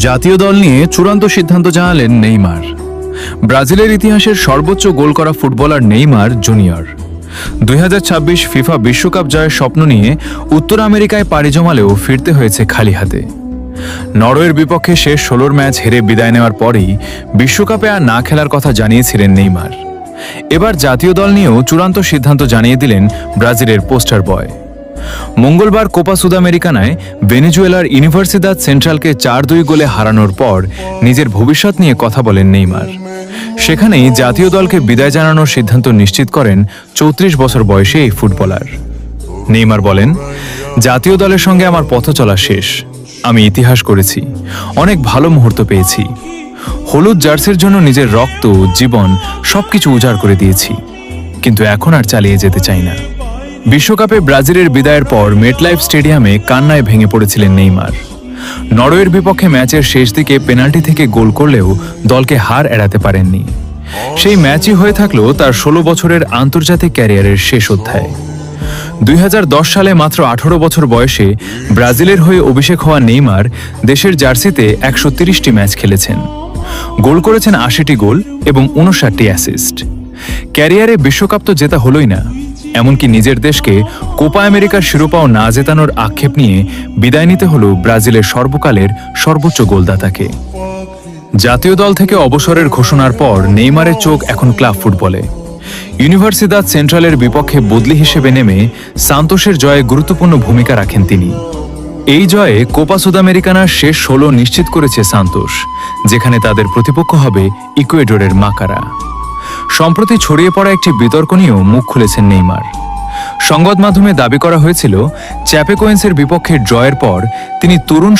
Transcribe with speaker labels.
Speaker 1: জাতীয় দল নিয়ে চূড়ান্ত সিদ্ধান্ত জানালেন নেইমার। ব্রাজিলের ইতিহাসের সর্বোচ্চ গোল করা ফুটবলার নেইমার জুনিয়র 2026 ফিফা বিশ্বকাপ জয়ের স্বপ্ন নিয়ে উত্তর আমেরিকায় পাড়ি জমালেও ফিরতে হয়েছে খালি হাতে। নরওয়ের বিপক্ষে শেষ 16 ম্যাচ হেরে বিদায় নেওয়ার পরেই বিশ্বকাপে আর না খেলার কথা জানিয়েছিলেন নেইমার। এবার জাতীয় দল নিয়েও চূড়ান্ত সিদ্ধান্ত জানিয়ে দিলেন ব্রাজিলের পোস্টার বয়। মঙ্গলবার কোপা সুদামেরিকানায় ভেনেজুয়েলার ইউনিভার্সিদাদ সেন্ট্রালকে 4-2 গোলে হারানোর পর নিজের ভবিষ্যৎ নিয়ে কথা বলেন নেইমার। সেখানেই জাতীয় দলকে বিদায় জানানোর সিদ্ধান্ত নিশ্চিত করেন 34 বছর বয়সী এই ফুটবলার। নেইমার বলেন, জাতীয় দলের সঙ্গে আমার পথ চলা শেষ। আমি ইতিহাস করেছি, অনেক ভালো মুহূর্ত পেয়েছি। হলুদ জার্সির জন্য নিজের রক্ত, জীবন সবকিছু উজাড় করে দিয়েছি, কিন্তু এখন আর চালিয়ে যেতে চাই না। বিশ্বকাপে ব্রাজিলের বিদায়ের পর মেটলাইফ স্টেডিয়ামে কান্নায় ভেঙে পড়েছিলেন নেইমার। নরওয়ের বিপক্ষে ম্যাচের শেষ দিকে পেনাল্টি থেকে গোল করলেও দলকে হার এড়াতে পারেননি। সেই ম্যাচই হয়ে থাকলো তার 16 বছরের আন্তর্জাতিক ক্যারিয়ারের শেষ অধ্যায়। 2010 সালে মাত্র 18 বছর বয়সে ব্রাজিলের হয়ে অভিষেক হওয়া নেইমার দেশের জার্সিতে 130টি ম্যাচ খেলেছেন, গোল করেছেন 80টি গোল এবং 59টি অ্যাসিস্ট। ক্যারিয়ারে বিশ্বকাপ তো জেতা হলোই না, এমনকি নিজের দেশকে কোপা আমেরিকার শিরোপাও না জেতানোর আক্ষেপ নিয়ে বিদায় নিতে হলো ব্রাজিলের সর্বকালের সর্বোচ্চ গোলদাতাকে। জাতীয় দল থেকে অবসরের ঘোষণার পর নেইমারের চোখ এখন ক্লাব ফুটবলে। ইউনিভার্সিদাদ সেন্ট্রালের বিপক্ষে বদলি হিসেবে নেমে সান্তোসের জয়ে গুরুত্বপূর্ণ ভূমিকা রাখেন তিনি। এই জয়ে কোপা সুদামেরিকানার শেষ 16 নিশ্চিত করেছে সান্তোস, যেখানে তাদের প্রতিপক্ষ হবে ইকুয়েডরের মাকারা। সম্প্রতি ছড়িয়ে পড়া একটি বিতর্ক নিয়েও মুখ খুলেছেন নেইমার। সংবাদ মাধ্যমে দাবি করা হয়েছিল, চ্যাপেকোয়েন্সের বিপক্ষে ড্রয়ের পর তিনি তরুণ